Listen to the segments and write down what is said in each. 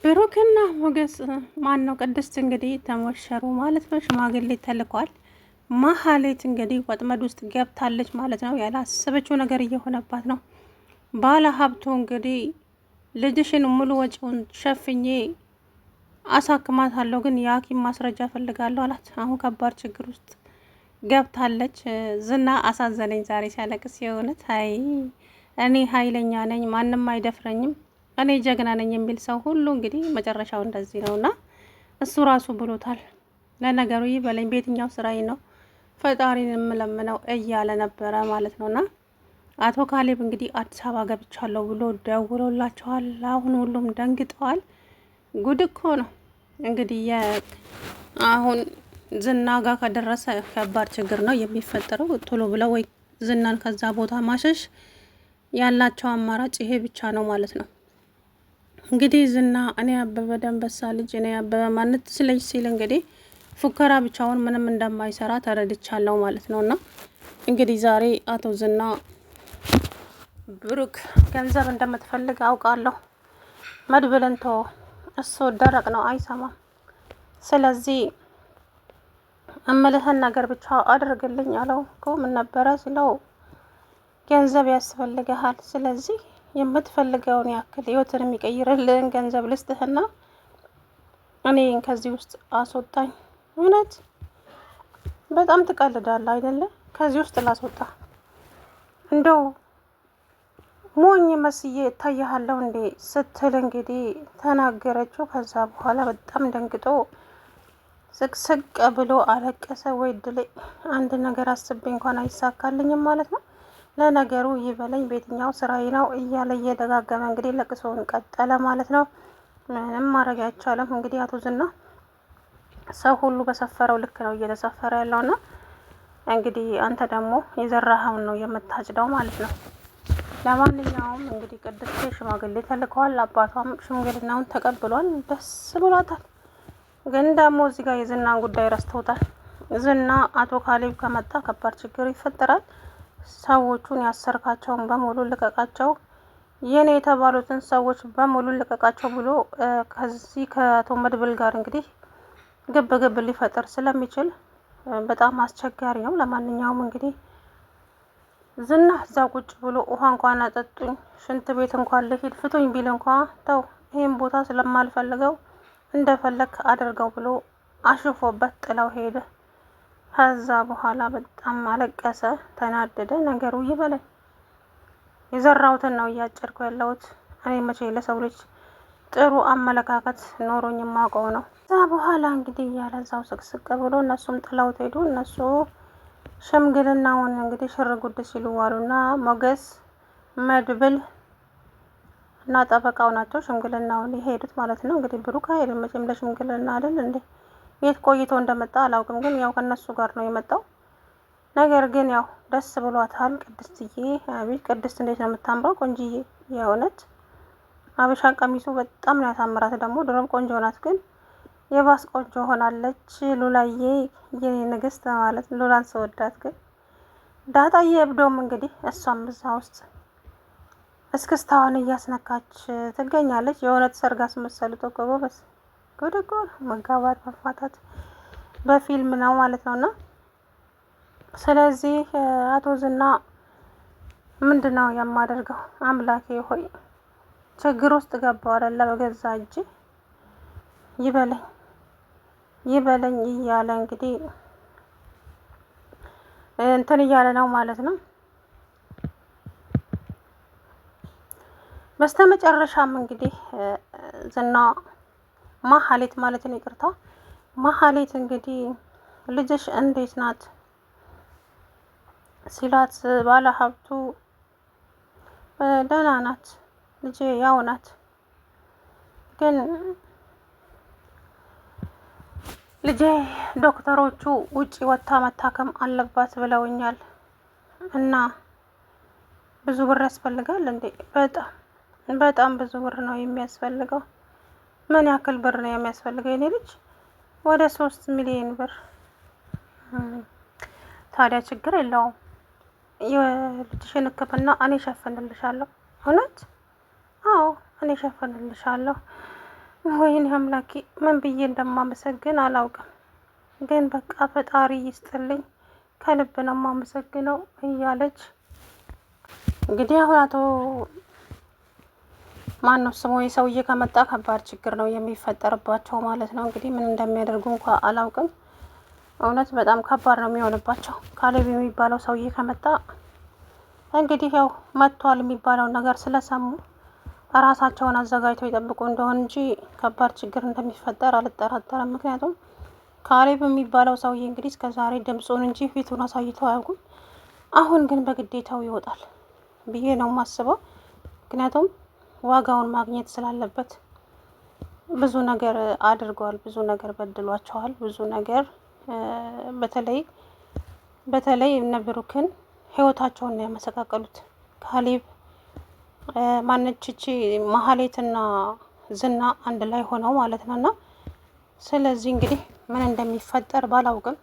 ብሩክና ሞገስ ማን ነው ቅድስት እንግዲህ ተሞሸሩ ማለት ነው። ሽማግሌ ተልኳል። መሀሌት እንግዲህ ወጥመድ ውስጥ ገብታለች ማለት ነው። ያላሰበችው ነገር እየሆነባት ነው። ባለ ሀብቱ እንግዲህ ልጅሽን ሙሉ ወጪውን ሸፍኜ አሳክማታለሁ፣ ግን የሐኪም ማስረጃ ፈልጋለሁ አላት። አሁን ከባድ ችግር ውስጥ ገብታለች። ዝና አሳዘነኝ ዛሬ ሲያለቅስ። የእውነት አይ እኔ ኃይለኛ ነኝ ማንም አይደፍረኝም እኔ ጀግና ነኝ የሚል ሰው ሁሉ እንግዲህ መጨረሻው እንደዚህ ነውና እሱ ራሱ ብሎታል። ለነገሩ ይበለኝ በየትኛው ስራዬ ነው ፈጣሪን የምለምነው እያለ ነበረ ማለት ነውና አቶ ካሌብ እንግዲህ አዲስ አበባ ገብቻለሁ ብሎ ደውሎላቸዋል። አሁን ሁሉም ደንግጠዋል። ጉድ እኮ ነው እንግዲህ አሁን ዝና ጋር ከደረሰ ከባድ ችግር ነው የሚፈጠረው። ቶሎ ብለው ወይ ዝናን ከዛ ቦታ ማሸሽ ያላቸው አማራጭ ይሄ ብቻ ነው ማለት ነው። እንግዲህ ዝና እኔ አበበ ደንበሳ ልጅ እኔ አበበ ማንት ስለኝ ሲል እንግዲህ ፉከራ ብቻውን ምንም እንደማይሰራ ተረድቻለሁ ማለት ነውና እንግዲህ ዛሬ አቶ ዝና ብሩክ ገንዘብ እንደምትፈልግ አውቃለሁ፣ መድብልን ተወው፣ እሱ ደረቅ ነው አይሰማም፣ ስለዚህ እምልህን ነገር ብቻ አድርግልኝ አለው። እኮ ምን ነበረ ሲለው ገንዘብ ያስፈልግሃል፣ ስለዚህ የምትፈልገውን ያክል ህይወትን የሚቀይርልህን ገንዘብ ልስጥህና እኔን ከዚህ ውስጥ አስወጣኝ። እውነት በጣም ትቀልዳለህ አይደለ? ከዚህ ውስጥ ላስወጣ እንደው ሞኝ መስዬ እታያለሁ እንዴ ስትል እንግዲህ ተናገረችው። ከዛ በኋላ በጣም ደንግጦ ስቅስቅ ብሎ አለቀሰ። ወይ ድሌ አንድ ነገር አስቤ እንኳን አይሳካልኝም ማለት ነው። ለነገሩ ይበለኝ በየትኛው ስራዬ ነው እያለ እየደጋገመ እንግዲህ ለቅሶውን ቀጠለ ማለት ነው። ምንም ማድረግ አይቻልም። እንግዲህ አቶ ዝና ሰው ሁሉ በሰፈረው ልክ ነው እየተሰፈረ ያለውና እንግዲህ አንተ ደግሞ የዘራኸውን ነው የምታጭደው ማለት ነው። ለማንኛውም እንግዲህ ቅድስት ሽማግሌ ተልከዋል። አባቷም ሽምግልናውን ተቀብሏል። ደስ ብሏታል። ግን ደግሞ እዚህ ጋር የዝናን ጉዳይ ረስተውታል። ዝና አቶ ካሌብ ከመጣ ከባድ ችግር ይፈጠራል። ሰዎቹን ያሰርካቸውን በሙሉ ልቀቃቸው፣ የኔ የተባሉትን ሰዎች በሙሉ ልቀቃቸው ብሎ ከዚህ ከአቶ መድብል ጋር እንግዲህ ግብ ግብ ሊፈጠር ስለሚችል በጣም አስቸጋሪ ነው። ለማንኛውም እንግዲህ ዝና እዛ ቁጭ ብሎ ውሃ እንኳን አጠጡኝ፣ ሽንት ቤት እንኳን ልሂድ፣ ፍቱኝ ቢል እንኳን ተው ይህን ቦታ ስለማልፈልገው እንደፈለግ አድርገው ብሎ አሽፎበት ጥለው ሄደ። ከዛ በኋላ በጣም አለቀሰ፣ ተናደደ። ነገሩ ይበላል። የዘራሁትን ነው እያጨድኩ ያለሁት። እኔ መቼ ለሰው ልጅ ጥሩ አመለካከት ኖሮኝ የማውቀው ነው። ከዛ በኋላ እንግዲህ ያለዛው ስቅስቅ ብሎ እነሱም ጥለውት ሄዱ። እነሱ ሽምግልናውን እንግዲህ ሽር ጉድ ሲሉ ዋሉና ሞገስ፣ መድብል እና ጠበቃው ናቸው ሽምግልናውን የሄዱት ማለት ነው። እንግዲህ ብሩክ አይደለም መቼም ለሽምግልና አይደል እንዴ? የት ቆይቶ እንደመጣ አላውቅም፣ ግን ያው ከነሱ ጋር ነው የመጣው። ነገር ግን ያው ደስ ብሏታል ቅድስትዬ። አቤት ቅድስት እንዴት ነው የምታምረው! ቆንጂዬ፣ የእውነት አበሻ ቀሚሱ በጣም ነው ያሳምራት። ደግሞ ድሮም ቆንጆ ናት፣ ግን የባስ ቆንጆ ሆናለች። ሉላዬ የኔ ንግስት ማለት ሉላን ስወዳት፣ ግን ዳጣዬ እብዶም እንግዲህ እሷም እዛ ውስጥ እስክስታዋን እያስነካች ትገኛለች። የእውነት ሰርግ አስመሰሉት እኮ ጎበዝ። ጉድ እኮ መጋባት መፋታት በፊልም ነው ማለት ነውና ስለዚህ አቶ ዝና ምንድን ነው የማደርገው? አምላኬ ሆይ ችግር ውስጥ ገባው አይደለ? በገዛ እጅ ይበለኝ ይበለኝ እያለ እንግዲህ እንትን እያለ ነው ማለት ነው። በስተመጨረሻም እንግዲህ ዝና መሀሌት ማለት ነው ይቅርታ፣ መሀሌት እንግዲህ ልጅሽ እንዴት ናት ሲላት ባለ ሀብቱ ደህና ናት ልጄ ያው ናት፣ ግን ልጄ ዶክተሮቹ ውጪ ወጥታ መታከም አለባት ብለውኛል እና ብዙ ብር ያስፈልጋል እንዴ? በጣም ብዙ ብር ነው የሚያስፈልገው። ምን ያክል ብር ነው የሚያስፈልገው የኔ ልጅ? ወደ 3 ሚሊዮን ብር። ታዲያ ችግር የለውም፣ የልጅሽን ሕክምና እኔ ሸፍንልሻለሁ። እውነት? አዎ እኔ ሸፍንልሻለሁ። ወይኔ አምላኬ ምን ብዬ እንደማመሰግን አላውቅም። ግን በቃ ፈጣሪ ይስጥልኝ ከልብ ነው የማመሰግነው እያለች እንግዲህ አሁን አቶ ማነው ስሙ የሰውዬ ከመጣ ከባድ ችግር ነው የሚፈጠርባቸው ማለት ነው። እንግዲህ ምን እንደሚያደርጉ እንኳ አላውቅም። እውነት በጣም ከባድ ነው የሚሆንባቸው። ካሌብ የሚባለው ሰውዬ ከመጣ እንግዲህ ያው መጥቷል የሚባለውን ነገር ስለሰሙ ራሳቸውን አዘጋጅተው ይጠብቁ እንደሆን እንጂ ከባድ ችግር እንደሚፈጠር አልጠራጠርም። ምክንያቱም ካሌብ የሚባለው ሰውዬ እንግዲህ እስከ ዛሬ ድምፁን እንጂ ፊቱን አሳይተው አያውቁም። አሁን ግን በግዴታው ይወጣል ብዬ ነው የማስበው። ምክንያቱም ዋጋውን ማግኘት ስላለበት ብዙ ነገር አድርገዋል፣ ብዙ ነገር በድሏቸዋል፣ ብዙ ነገር በተለይ እነ ብሩክን ህይወታቸውን ነው ያመሰቃቀሉት። ካሌብ ማነችቺ ማህሌትና ዝና አንድ ላይ ሆነው ማለት ነው። እና ስለዚህ እንግዲህ ምን እንደሚፈጠር ባላውቅም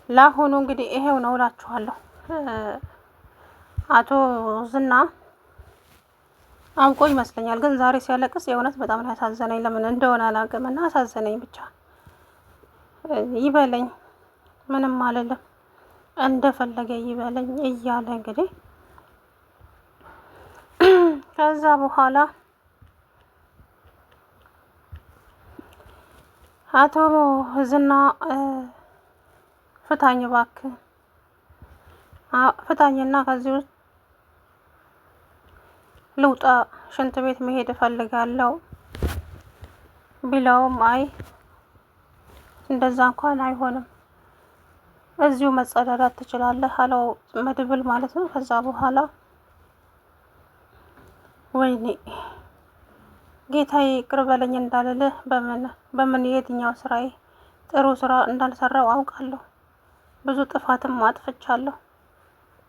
ለአሁኑ እንግዲህ ይሄው ነው እላችኋለሁ። አቶ ዝና አውቆ ይመስለኛል፣ ግን ዛሬ ሲያለቅስ የእውነት በጣም ነው ያሳዘነኝ። ለምን እንደሆነ አላውቅም እና አሳዘነኝ። ብቻ ይበለኝ፣ ምንም አልልም፣ እንደፈለገ ይበለኝ እያለ እንግዲህ ከዛ በኋላ አቶ ዝና ፍታኝ እባክህ ፍታኝና ከዚህ ውስጥ ልውጣ፣ ሽንት ቤት መሄድ እፈልጋለሁ ቢለውም አይ እንደዛ እንኳን አይሆንም፣ እዚሁ መጸዳዳት ትችላለህ አለው መድብል ማለት ነው። ከዛ በኋላ ወይኔ ጌታዬ ይቅር በለኝ እንዳልልህ በምን የትኛው ስራዬ ጥሩ ስራ እንዳልሰራው አውቃለሁ፣ ብዙ ጥፋትም አጥፍቻለሁ፣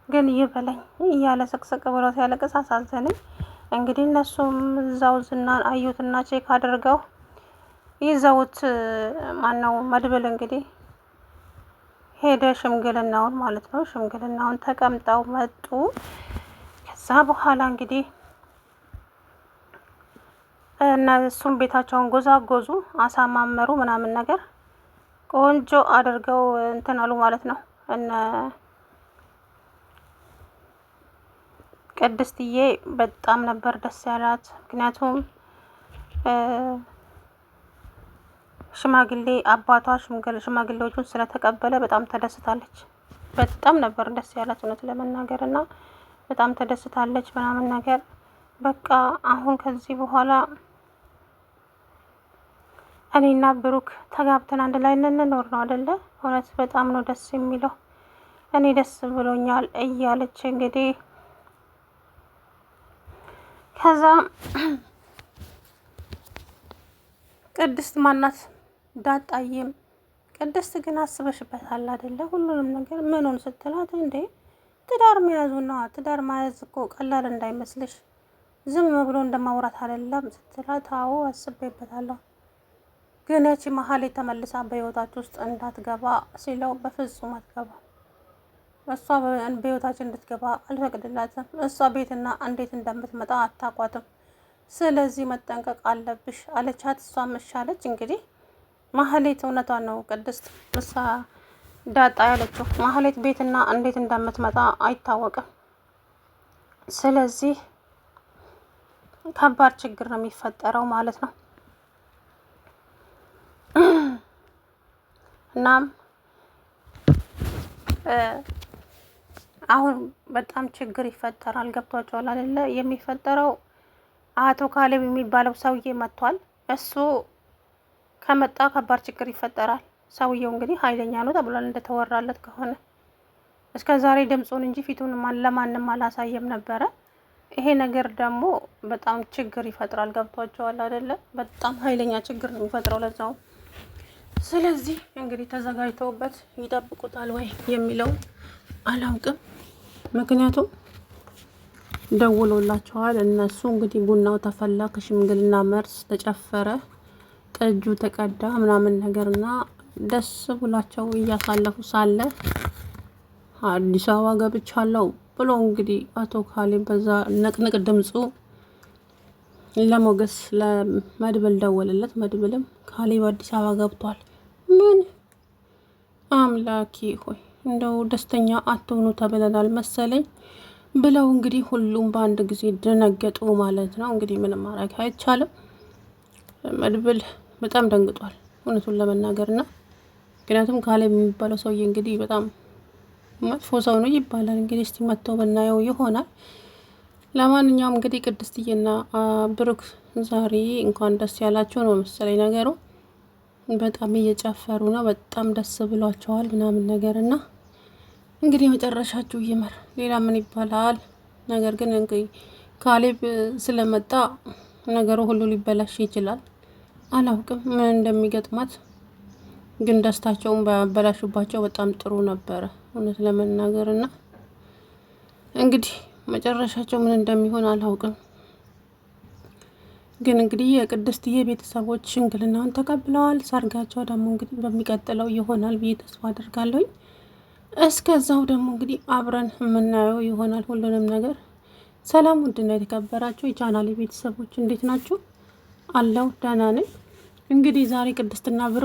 ግን ይበለኝ እያለ ስቅስቅ ብሎ ሲያለቅስ አሳዘነኝ። እንግዲህ እነሱም እዛው ዝናን አዩትና ቼክ አድርገው ይዘውት ማነው መድብል እንግዲህ ሄደ ሽምግልናውን ማለት ነው። ሽምግልናውን ተቀምጠው መጡ። ከዛ በኋላ እንግዲህ እና እሱም ቤታቸውን ጎዛጎዙ፣ አሳማመሩ ምናምን ነገር ቆንጆ አድርገው እንትን አሉ ማለት ነው። እነ ቅድስትዬ በጣም ነበር ደስ ያላት። ምክንያቱም ሽማግሌ አባቷ ሽማግሌዎቹን ስለተቀበለ በጣም ተደስታለች። በጣም ነበር ደስ ያላት እውነት ለመናገር እና በጣም ተደስታለች ምናምን ነገር በቃ አሁን ከዚህ በኋላ እኔና ብሩክ ተጋብተን አንድ ላይ እንኖር ነው አይደለ? እውነት በጣም ነው ደስ የሚለው፣ እኔ ደስ ብሎኛል እያለች እንግዲህ ከዛ ቅድስት ማናት ዳጣዬም ቅድስት ግን አስበሽበታል አይደለ? ሁሉንም ነገር ምኑን ስትላት እንዴ ትዳር መያዙና ትዳር መያዝ እኮ ቀላል እንዳይመስልሽ ዝም ብሎ እንደማውራት አይደለም ስትላት፣ አዎ አስቤበታለሁ፣ ግን ያቺ መሀል ተመልሳ በህይወታችሁ ውስጥ እንዳትገባ ሲለው፣ በፍጹም አትገባ፣ እሷ በህይወታችን እንድትገባ አልፈቅድላትም፣ እሷ ቤትና እንዴት እንደምትመጣ አታቋትም፣ ስለዚህ መጠንቀቅ አለብሽ አለቻት። እሷም እሻለች። እንግዲህ ማህሌት እውነቷን ነው ቅድስት እሷ ዳጣ ያለችው፣ ማህሌት ቤትና እንዴት እንደምትመጣ አይታወቅም፣ ስለዚህ ከባድ ችግር ነው የሚፈጠረው ማለት ነው። እናም አሁን በጣም ችግር ይፈጠራል። ገብቷቸዋል አይደለ? የሚፈጠረው አቶ ካሌብ የሚባለው ሰውዬ መጥቷል። እሱ ከመጣ ከባድ ችግር ይፈጠራል። ሰውየው እንግዲህ ኃይለኛ ነው ተብሏል። እንደተወራለት ከሆነ እስከ ዛሬ ድምፁን እንጂ ፊቱን ለማንም አላሳየም ነበረ። ይሄ ነገር ደግሞ በጣም ችግር ይፈጥራል። ገብቷቸዋል አይደለ? በጣም ኃይለኛ ችግር ነው የሚፈጥረው ለዛው። ስለዚህ እንግዲህ ተዘጋጅተውበት ይጠብቁታል ወይ የሚለው አላውቅም። ምክንያቱም ደውሎላቸዋል እነሱ እንግዲህ ቡናው ተፈላ፣ ከሽምግልና መልስ ተጨፈረ፣ ጠጁ ተቀዳ ምናምን ነገርና ደስ ብሏቸው እያሳለፉ ሳለ አዲስ አበባ ገብቻለሁ ብሎ እንግዲህ አቶ ካሌብ በዛ ንቅንቅ ድምፁ ለሞገስ ለመድብል ደወለለት። መድብልም ካሌብ አዲስ አበባ ገብቷል። ምን አምላኬ ሆይ እንደው ደስተኛ አትሆኑ ተብለናል መሰለኝ ብለው እንግዲህ ሁሉም በአንድ ጊዜ ደነገጡ ማለት ነው። እንግዲህ ምንም ማድረግ አይቻልም። መድብል በጣም ደንግጧል እውነቱን ለመናገር ና ምክንያቱም ካሌብ የሚባለው ሰውዬ እንግዲህ በጣም መጥፎ ሰው ነው ይባላል። እንግዲህ እስቲ መጥተው ብናየው ይሆናል። ለማንኛውም እንግዲህ ቅድስትዬና ብሩክ ዛሬ እንኳን ደስ ያላቸው ነው መሰለኝ ነገሩ። በጣም እየጨፈሩ ነው፣ በጣም ደስ ብሏቸዋል ምናምን ነገር እና እንግዲህ መጨረሻችሁ ይመር። ሌላ ምን ይባላል? ነገር ግን እንግዲህ ካሌብ ስለመጣ ነገሩ ሁሉ ሊበላሽ ይችላል። አላውቅም ምን እንደሚገጥማት፣ ግን ደስታቸውን ባያበላሹባቸው በጣም ጥሩ ነበረ እውነት ለመናገር እና እንግዲህ መጨረሻቸው ምን እንደሚሆን አላውቅም። ግን እንግዲህ የቅድስትዬ ቤተሰቦች ሽምግልናውን ተቀብለዋል። ሰርጋቸው ደግሞ እንግዲህ በሚቀጥለው ይሆናል ብዬ ተስፋ አደርጋለሁኝ። እስከዛው ደግሞ እንግዲህ አብረን የምናየው ይሆናል ሁሉንም ነገር። ሰላም ውድና የተከበራችሁ የቻናሌ ቤተሰቦች እንዴት ናችሁ? አለው ደህና ነኝ። እንግዲህ ዛሬ ቅድስትና ብሩክ